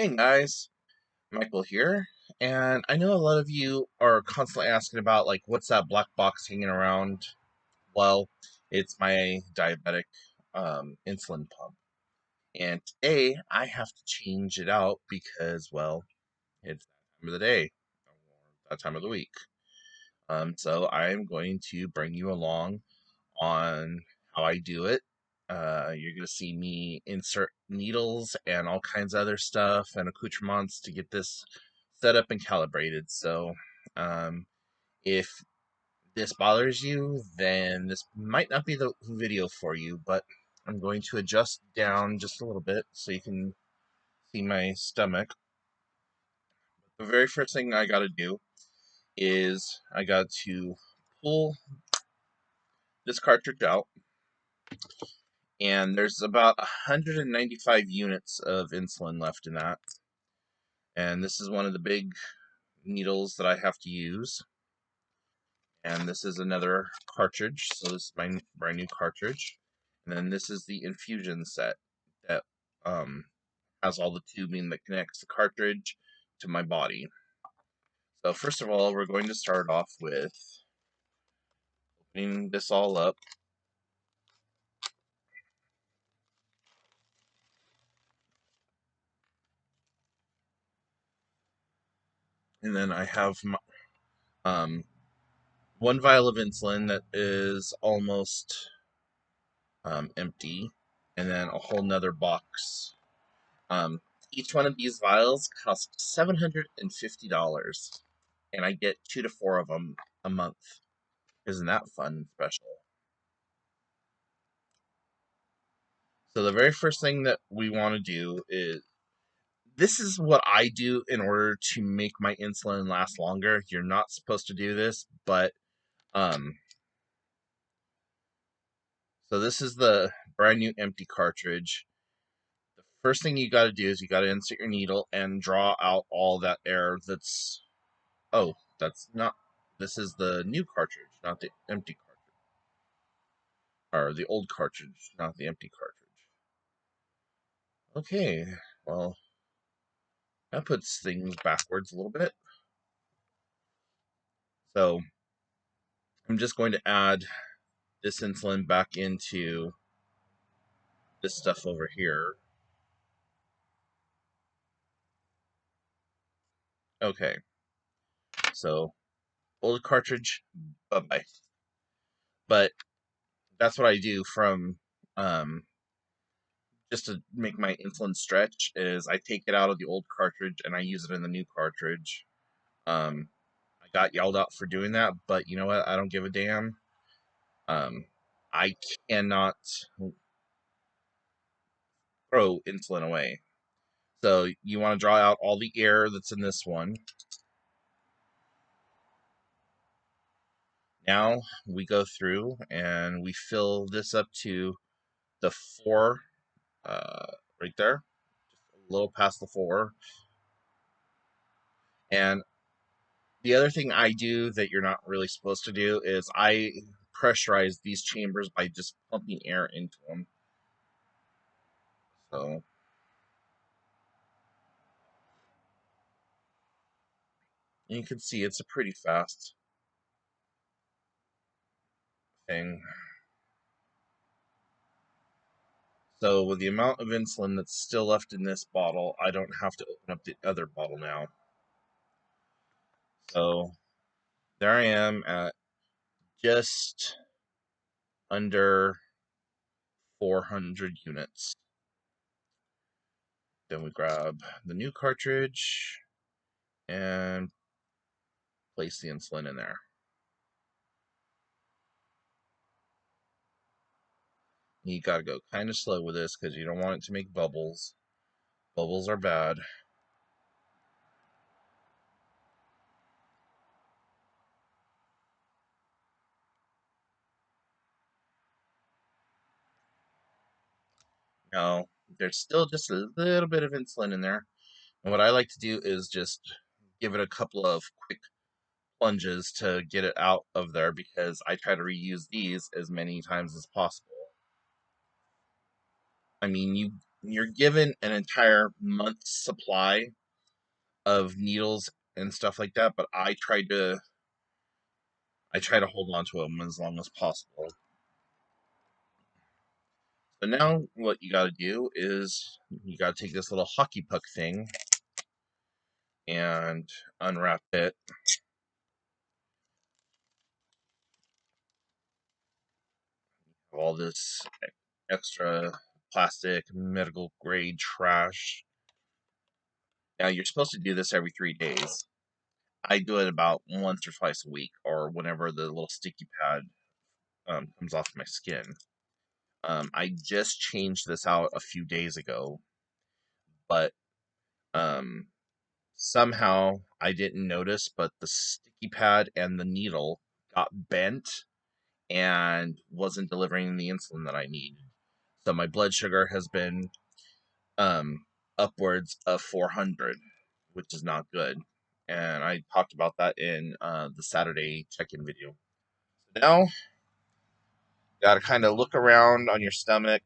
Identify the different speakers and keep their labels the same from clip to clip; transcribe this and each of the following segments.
Speaker 1: Hey guys, Michael here, and I know a lot of you are constantly asking about what's that black box hanging around? Well, it's my diabetic insulin pump, and today I have to change it out because it's that time of the day, or that time of the week. So I'm going to bring you along on how I do it. You're going to see me insert needles and all kinds of other stuff and accoutrements to get this set up and calibrated. So, um, if this bothers you, then this might not be the video for you, but I'm going to adjust down just a little bit so you can see my stomach. The very first thing I got to do is I got to pull this cartridge out, and there's about 195 units of insulin left in that. And this is one of the big needles that I have to use. And this is another cartridge, so this is my brand new cartridge. And then this is the infusion set that has all the tubing that connects the cartridge to my body. So first of all, we're going to start off with opening this all up. And then I have my, one vial of insulin that is almost empty, and then a whole nother box. Um, each one of these vials costs $750, and I get 2 to 4 of them a month. Isn't that fun and special? So the very first thing that we want to do is this is what I do in order to make my insulin last longer. You're not supposed to do this, but um, so this is the brand new empty cartridge. The first thing you got to do is you got to insert your needle and draw out all that air that's. Oh, that's not. This is the new cartridge, not the empty cartridge. Or the old cartridge, not the empty cartridge. Okay, well, that puts things backwards a little bit. So I'm just going to add this insulin back into this stuff over here. Okay, so old cartridge, bye-bye. But that's what I do from just to make my insulin stretch is I take it out of the old cartridge and I use it in the new cartridge. I got yelled out for doing that, but you know what? I don't give a damn. Um, I cannot throw insulin away. So you want to draw out all the air that's in this one. Now we go through and we fill this up to the 4, right there, just a little past the 4. And the other thing I do that you're not really supposed to do is I pressurize these chambers by just pumping air into them. So you can see it's a pretty fast thing. So with the amount of insulin that's still left in this bottle, I don't have to open up the other bottle now. So there I am at just under 400 units. Then we grab the new cartridge and place the insulin in there. You gotta go kind of slow with this because you don't want it to make bubbles. Bubbles are bad. Now, there's still just a little bit of insulin in there. And what I like to do is just give it a couple of quick plunges to get it out of there because I try to reuse these as many times as possible. I mean, you're given an entire month's supply of needles and stuff like that, but I try to hold on to them as long as possible. So now what you got to do is you got to take this little hockey puck thing and unwrap it. All this extra plastic medical grade trash. Now you're supposed to do this every 3 days. I do it about once or twice a week, or whenever the little sticky pad comes off my skin. I just changed this out a few days ago, but um, somehow I didn't notice, but the sticky pad and the needle got bent and wasn't delivering the insulin that I need. So my blood sugar has been um, upwards of 400, which is not good. And I talked about that in the Saturday check-in video. Now, you got to kind of look around on your stomach.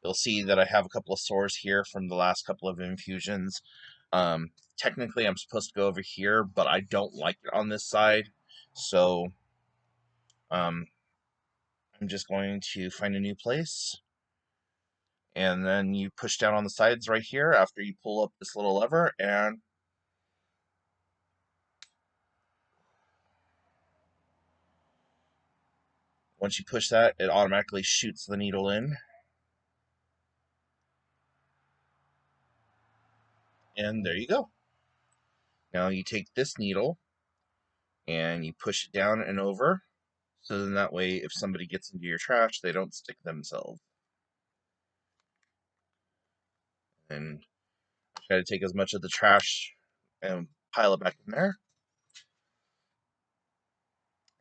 Speaker 1: You'll see that I have a couple of sores here from the last couple of infusions. Technically, I'm supposed to go over here, but I don't like it on this side. So, um, I'm just going to find a new place. And then you push down on the sides right here after you pull up this little lever, and once you push that, it automatically shoots the needle in. And there you go. Now you take this needle and you push it down and over. So then that way, if somebody gets into your trash, they don't stick themselves. And try to take as much of the trash and pile it back in there.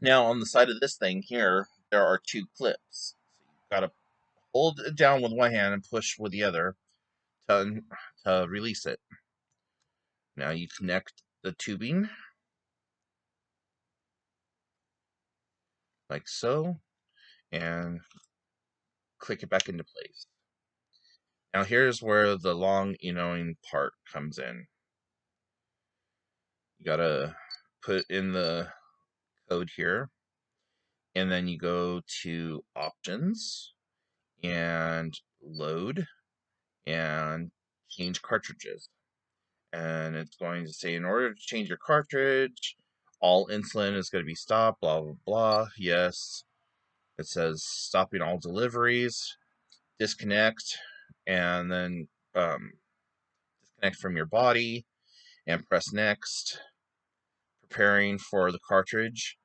Speaker 1: Now on the side of this thing here, there are two clips. So you've got to hold it down with one hand and push with the other to release it. Now you connect the tubing like so, and click it back into place. Now here's where the long enoing part comes in. You gotta put in the code here, and then you go to options and load and change cartridges. And it's going to say, in order to change your cartridge, all insulin is going to be stopped, blah, blah, blah. Yes. It says stopping all deliveries, disconnect, and then disconnect from your body, and press next, preparing for the cartridge.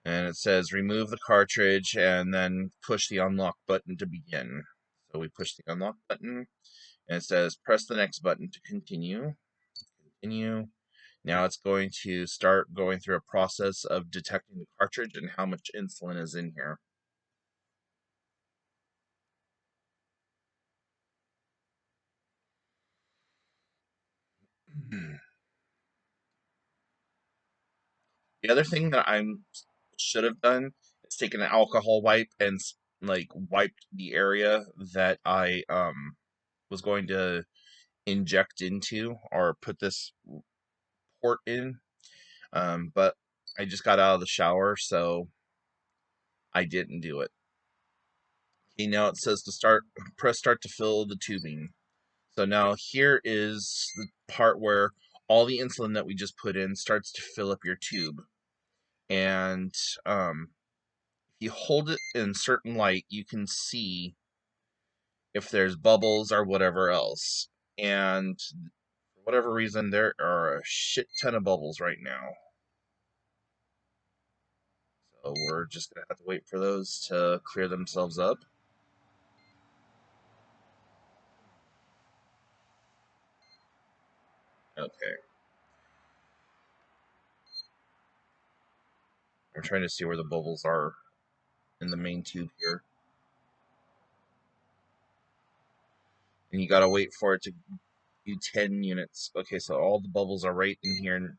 Speaker 1: And it says remove the cartridge and then push the unlock button to begin. So we push the unlock button, and it says press the next button to continue. Continue. Now it's going to start going through a process of detecting the cartridge and how much insulin is in here. The other thing that I should have done is taken an alcohol wipe and like wiped the area that I was going to inject into or put this port in. But I just got out of the shower, so I didn't do it. Okay, now it says to press start to fill the tubing. So now here is the part where all the insulin that we just put in starts to fill up your tube. And if you hold it in certain light, you can see if there's bubbles or whatever else. And for whatever reason, there are a shit ton of bubbles right now. So we're just going to have to wait for those to clear themselves up. Okay. I'm trying to see where the bubbles are in the main tube here. And you gotta wait for it to do 10 units. Okay, so all the bubbles are right in here.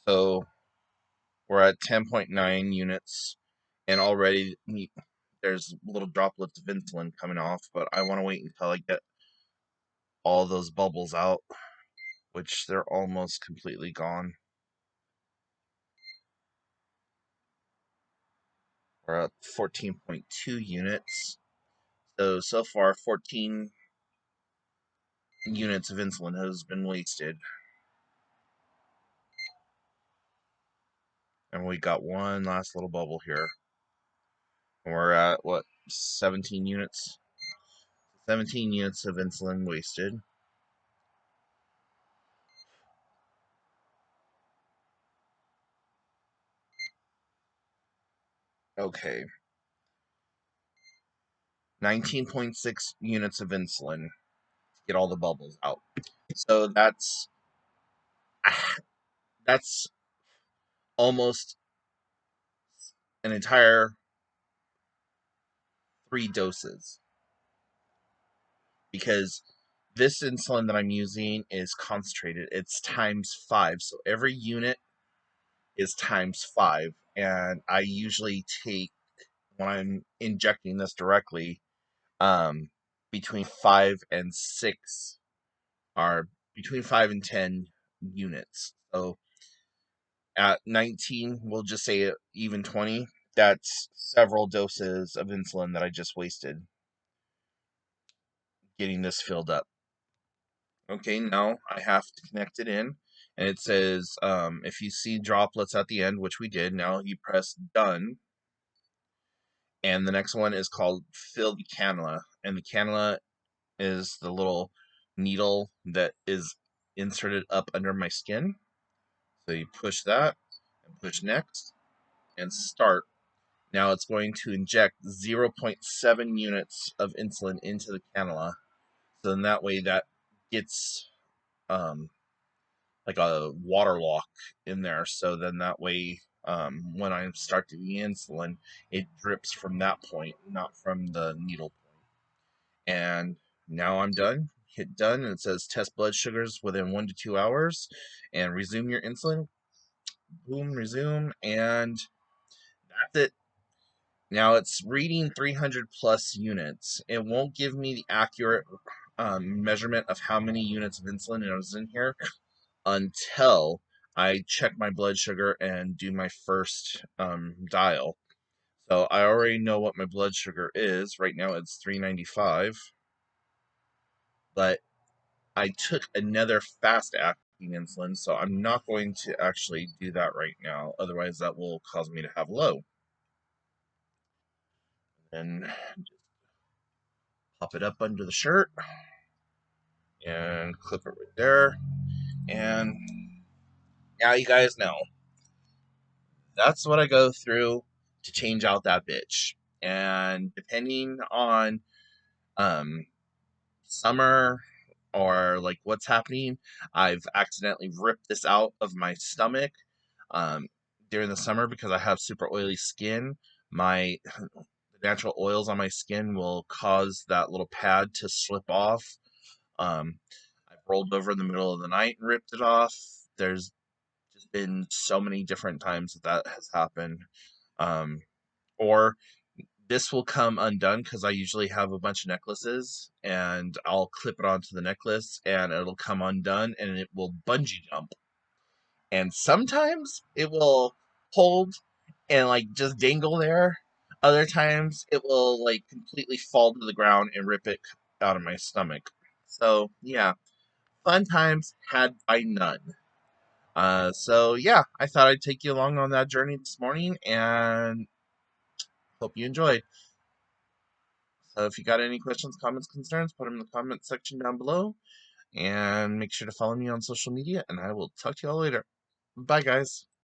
Speaker 1: So we're at 10.9 units, and already there's little droplets of insulin coming off, but I want to wait until I get all those bubbles out, which they're almost completely gone. We're at 14.2 units. So far, 14 units of insulin has been wasted. And we got one last little bubble here. And we're at, what, 17 units? 17 units of insulin wasted. Okay. 19.6 units of insulin to get all the bubbles out. So that's almost an entire 3 doses, because this insulin that I'm using is concentrated. It's times 5. So every unit is times 5. And I usually take, when I'm injecting this directly, um, between 5 and 6, are between 5 and 10 units. So at 19, we'll just say even 20, that's several doses of insulin that I just wasted getting this filled up. Okay, now I have to connect it in, and it says if you see droplets at the end, which we did, now you press done, and the next one is called fill the cannula, and the cannula is the little needle that is inserted up under my skin. So you push that and push next and start. Now it's going to inject 0.7 units of insulin into the cannula. So then that way that gets um, like a water lock in there. So then that way when I start doing insulin, it drips from that point, not from the needle point. And now I'm done. Hit done, and it says test blood sugars within 1 to 2 hours, and resume your insulin. Boom, resume, and that's it. Now it's reading 300 plus units. It won't give me the accurate measurement of how many units of insulin is in here until I check my blood sugar and do my first dial. So I already know what my blood sugar is. Right now it's 395, but I took another fast acting insulin, so I'm not going to actually do that right now. Otherwise, that will cause me to have low. And pop it up under the shirt and clip it right there. And now you guys know that's what I go through to change out that bitch. And depending on um, summer or like what's happening, I've accidentally ripped this out of my stomach um, during the summer because I have super oily skin. My the natural oils on my skin will cause that little pad to slip off. I've rolled over in the middle of the night and ripped it off. There's just been so many different times that has happened. Um, or this will come undone because I usually have a bunch of necklaces, and I'll clip it onto the necklace and it'll come undone and it will bungee jump. And sometimes it will hold and like just dangle there. Other times it will like completely fall to the ground and rip it out of my stomach. So yeah, fun times had by none. So yeah, I thought I'd take you along on that journey this morning, and hope you enjoyed. So if you got any questions, comments, concerns, put them in the comment section down below, and make sure to follow me on social media, and I will talk to y'all later. Bye, guys.